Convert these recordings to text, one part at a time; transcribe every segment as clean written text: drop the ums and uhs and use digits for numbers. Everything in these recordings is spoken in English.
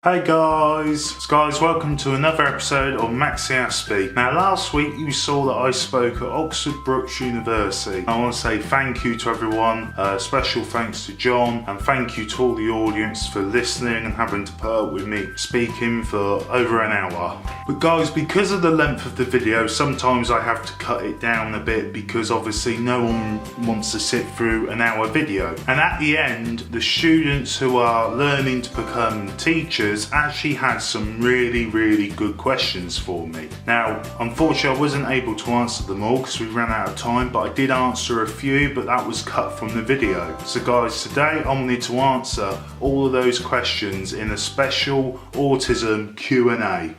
Hey guys, welcome to another episode of MaxiAspie. Now last week you saw that I spoke at Oxford Brookes University. I want to say thank you to everyone, special thanks to John, and thank you to all the audience for listening and having to put up with me speaking for over an hour. But guys, because of the length of the video, sometimes I have to cut it down a bit because obviously no one wants to sit through an hour video. And at the end, the students who are learning to become teachers actually had some really good questions for me. Now, unfortunately I wasn't able to answer them all because we ran out of time, but I did answer a few, but that was cut from the video. So guys, today I wanted to answer all of those questions in a special autism Q&A.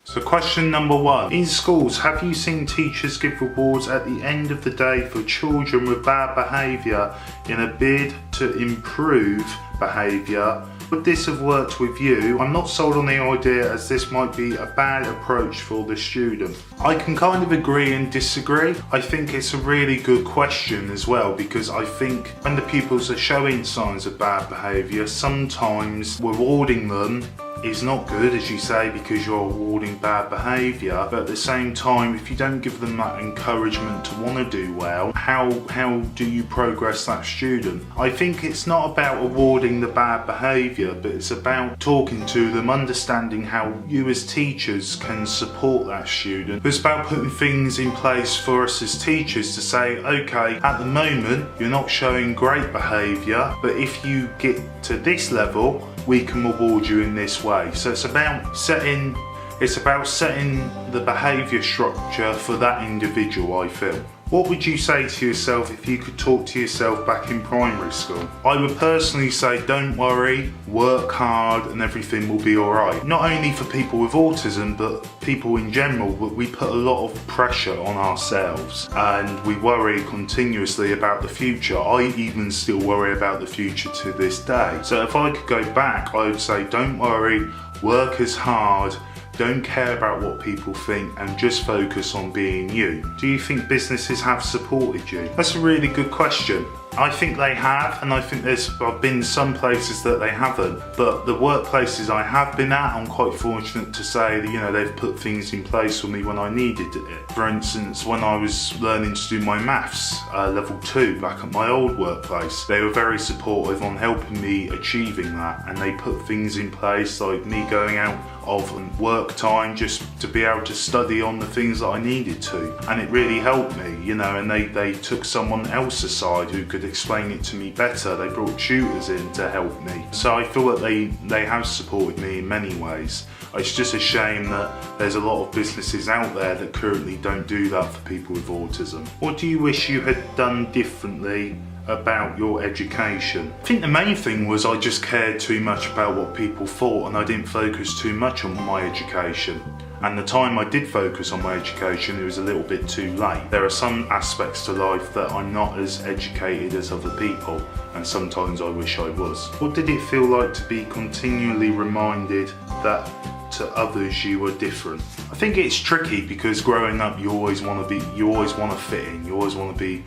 So question number 1. In schools, have you seen teachers give rewards at the end of the day for children with bad behaviour in a bid to improve behaviour? Would this have worked with you? I'm not sold on the idea as this might be a bad approach for the student. I can kind of agree and disagree. I think it's a really good question as well, because I think when the pupils are showing signs of bad behaviour, sometimes rewarding them is not good, as you say, because you're rewarding bad behaviour, but at the same time, if you don't give them that encouragement to want to do well, how do you progress that student? I think it's not about rewarding the bad behaviour, but it's about talking to them, understanding how you as teachers can support that student. It's about putting things in place for us as teachers to say, okay, at the moment you're not showing great behaviour, but if you get to this level, we can reward you in this way. So it's about setting the behaviour structure for that individual, I feel. What would you say to yourself if you could talk to yourself back in primary school? I would personally say don't worry, work hard and everything will be alright. Not only for people with autism, but people in general, but we put a lot of pressure on ourselves and we worry continuously about the future. I even still worry about the future to this day. So if I could go back, I would say don't worry, work as hard, don't care about what people think and just focus on being you. Do you think businesses have supported you? That's a really good question. I think they have, and I think I've been some places that they haven't, but the workplaces I have been at, I'm quite fortunate to say that, they've put things in place for me when I needed it. For instance, when I was learning to do my maths level 2 back at my old workplace, they were very supportive on helping me achieving that, and they put things in place like me going out of work time just to be able to study on the things that I needed to, and it really helped me, and they took someone else aside who could explain it to me better. They brought tutors in to help me, so I feel that they have supported me in many ways. It's just a shame that there's a lot of businesses out there that currently don't do that for people with autism. What do you wish you had done differently about your education? I think the main thing was I just cared too much about what people thought and I didn't focus too much on my education. And the time I did focus on my education, it was a little bit too late. There are some aspects to life that I'm not as educated as other people, and sometimes I wish I was. What did it feel like to be continually reminded that to others you were different? I think it's tricky because growing up you always want to fit in, you always want to be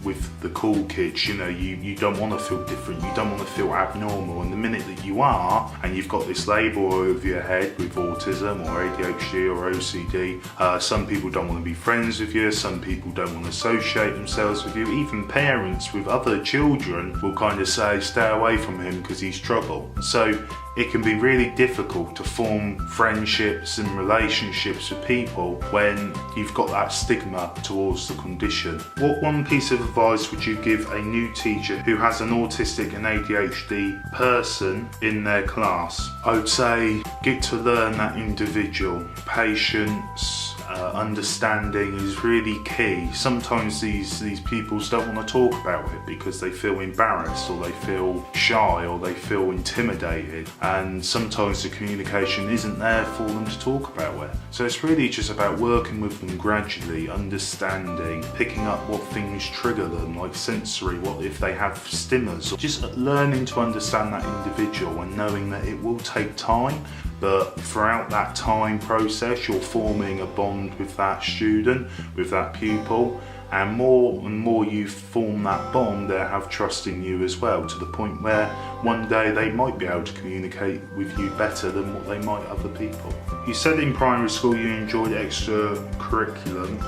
with the cool kids, you don't want to feel different, you don't want to feel abnormal, and the minute that you are, and you've got this label over your head with autism or ADHD or OCD, some people don't want to be friends with you, some people don't want to associate themselves with you, even parents with other children will kind of say stay away from him because he's trouble. So it can be really difficult to form friendships and relationships with people when you've got that stigma towards the condition. What one piece of advice would you give a new teacher who has an autistic and ADHD person in their class? I would say get to learn that individual. Patience, understanding is really key. Sometimes these pupils don't want to talk about it because they feel embarrassed or they feel shy or they feel intimidated, and sometimes the communication isn't there for them to talk about it. So it's really just about working with them gradually, understanding, picking up what things trigger them, like sensory, what if they have stimmers, or just learning to understand that individual and knowing that it will take time, but throughout that time process you're forming a bond with that student, with that pupil, and more you form that bond, they have trust in you as well, to the point where one day they might be able to communicate with you better than what they might other people. You said in primary school you enjoyed extracurriculum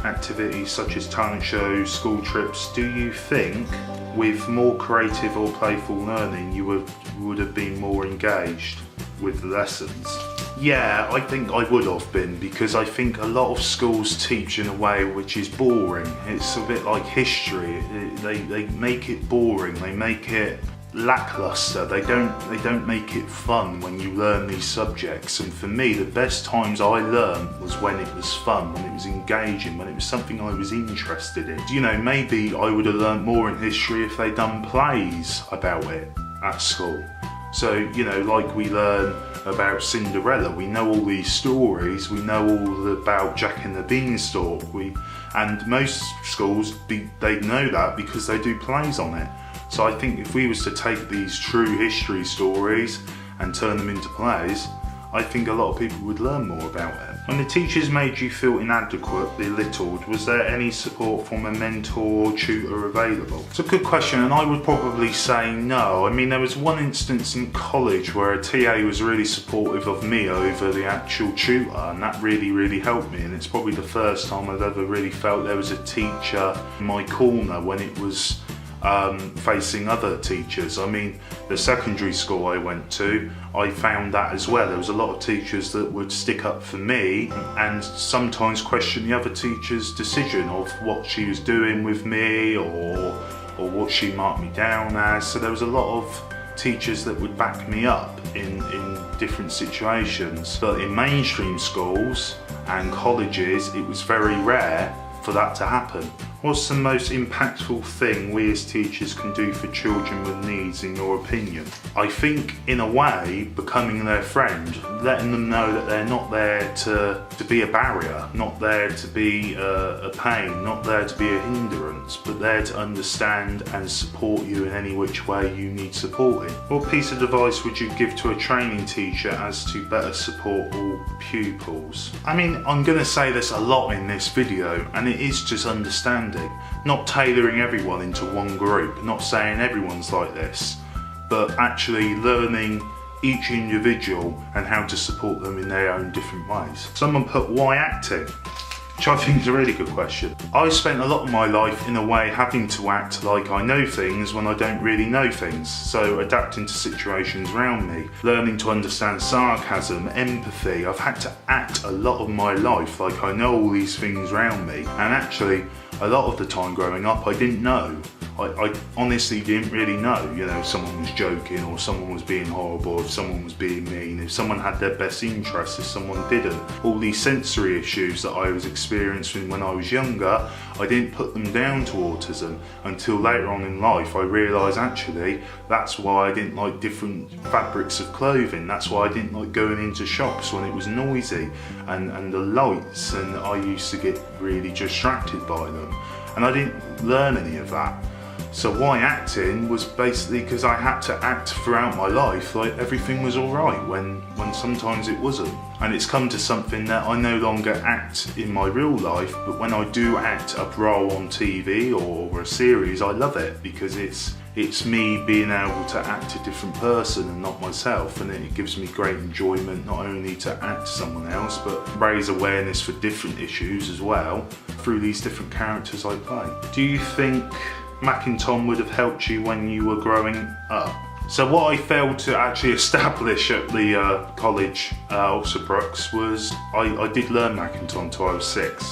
activities such as talent shows, school trips. Do you think with more creative or playful learning you would have been more engaged with the lessons? Yeah, I think I would have been, because I think a lot of schools teach in a way which is boring. It's a bit like history. They make it boring, they make it lackluster, they don't make it fun when you learn these subjects. And for me, the best times I learned was when it was fun, when it was engaging, when it was something I was interested in. You know, maybe I would have learned more in history if they'd done plays about it at school. So, you know, like we learn about Cinderella, we know all these stories, we know all about Jack and the Beanstalk, and most schools, they know that because they do plays on it. So I think if we was to take these true history stories and turn them into plays, I think a lot of people would learn more about it. When the teachers made you feel inadequate, belittled, was there any support from a mentor or tutor available? It's a good question, and I would probably say no. I mean, there was one instance in college where a TA was really supportive of me over the actual tutor, and that really helped me, and it's probably the first time I've ever really felt there was a teacher in my corner when it was facing other teachers. I mean, the secondary school I went to, I found that as well. There was a lot of teachers that would stick up for me and sometimes question the other teacher's decision of what she was doing with me or what she marked me down as. So there was a lot of teachers that would back me up in different situations. But in mainstream schools and colleges, it was very rare for that to happen. What's the most impactful thing we as teachers can do for children with needs, in your opinion? I think, in a way, becoming their friend, letting them know that they're not there to be a barrier, not there to be a pain, not there to be a hindrance, but there to understand and support you in any which way you need supporting. What piece of advice would you give to a training teacher as to better support all pupils? I mean, I'm going to say this a lot in this video, and it is just understanding. Not tailoring everyone into one group, not saying everyone's like this, but actually learning each individual and how to support them in their own different ways. Someone put, why acting? Which I think is a really good question. I spent a lot of my life in a way having to act like I know things when I don't really know things. So adapting to situations around me, learning to understand sarcasm, empathy. I've had to act a lot of my life like I know all these things around me. And actually, a lot of the time growing up, I didn't know. I honestly didn't really know, you know, if someone was joking or someone was being horrible, if someone was being mean, if someone had their best interests, if someone didn't. All these sensory issues that I was experiencing when I was younger, I didn't put them down to autism until later on in life. I realised actually that's why I didn't like different fabrics of clothing, that's why I didn't like going into shops when it was noisy and the lights, and I used to get really distracted by them, and I didn't learn any of that. So why acting was basically because I had to act throughout my life like everything was alright when sometimes it wasn't. And it's come to something that I no longer act in my real life, but when I do act a role on TV or a series, I love it because it's me being able to act a different person and not myself, and it gives me great enjoyment not only to act someone else but raise awareness for different issues as well through these different characters I play. Do you think Mac and Tom would have helped you when you were growing up? So what I failed to actually establish at the college, Oxford Brookes, was I did learn Mac and Tom till I was 6,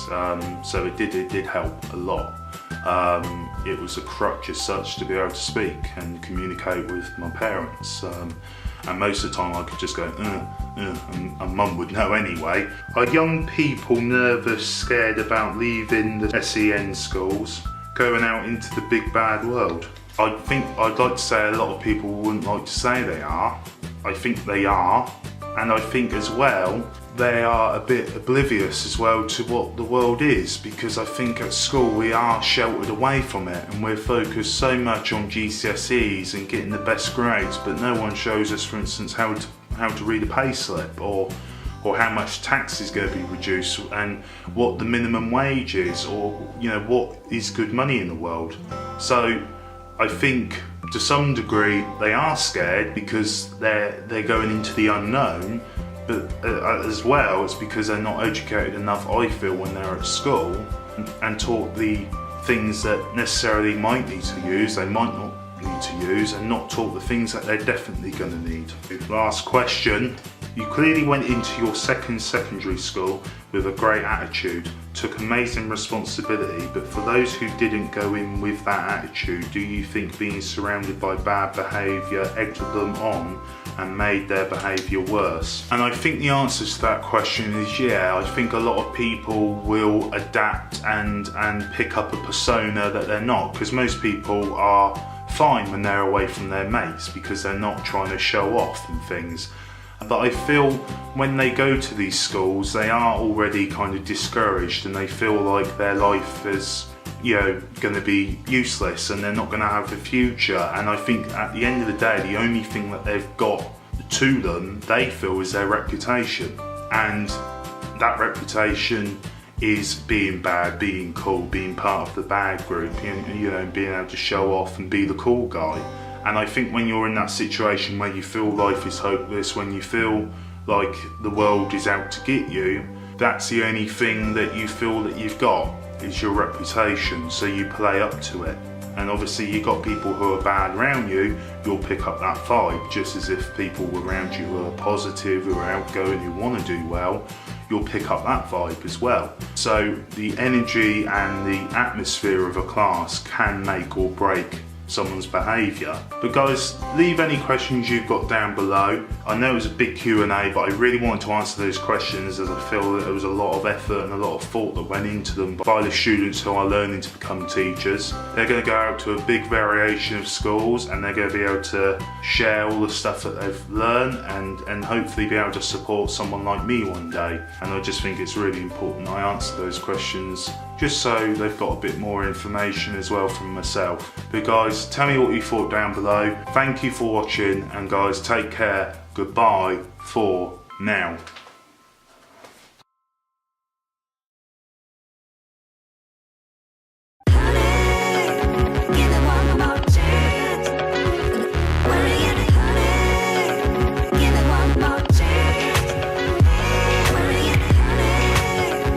so it did help a lot. It was a crutch as such to be able to speak and communicate with my parents, and most of the time I could just go and mum would know anyway. Are young people nervous, scared about leaving the SEN schools, going out into the big bad world? I think I'd like to say a lot of people wouldn't like to say they are. I think they are, and I think as well they are a bit oblivious as well to what the world is, because I think at school we are sheltered away from it and we're focused so much on GCSEs and getting the best grades, but no one shows us, for instance, how to read a pay slip or or how much tax is going to be reduced, and what the minimum wage is, or what is good money in the world. So I think to some degree they are scared because they're going into the unknown, but as well it's because they're not educated enough, I feel, when they're at school and taught the things that necessarily might need to use, they might not need to use, and not taught the things that they're definitely going to need. Last question. You clearly went into your second secondary school with a great attitude, took amazing responsibility, but for those who didn't go in with that attitude, do you think being surrounded by bad behaviour egged them on and made their behaviour worse? And I think the answer to that question is yeah. I think a lot of people will adapt and pick up a persona that they're not, because most people are fine when they're away from their mates because they're not trying to show off and things. But I feel when they go to these schools, they are already kind of discouraged and they feel like their life is, going to be useless and they're not going to have a future. And I think at the end of the day, the only thing that they've got to them, they feel, is their reputation. And that reputation is being bad, being cool, being part of the bad group, being able to show off and be the cool guy. And I think when you're in that situation where you feel life is hopeless, when you feel like the world is out to get you, that's the only thing that you feel that you've got, is your reputation, so you play up to it. And obviously you've got people who are bad around you, you'll pick up that vibe, just as if people around you who are positive, who are outgoing, who want to do well, you'll pick up that vibe as well. So the energy and the atmosphere of a class can make or break someone's behaviour. But guys, leave any questions you've got down below. I know it was a big Q&A, but I really wanted to answer those questions, as I feel that there was a lot of effort and a lot of thought that went into them by the students who are learning to become teachers. They're going to go out to a big variation of schools and they're going to be able to share all the stuff that they've learned and hopefully be able to support someone like me one day. And I just think it's really important I answer those questions, just so they've got a bit more information as well from myself. But guys, tell me what you thought down below. Thank you for watching, and guys, take care. Goodbye for now.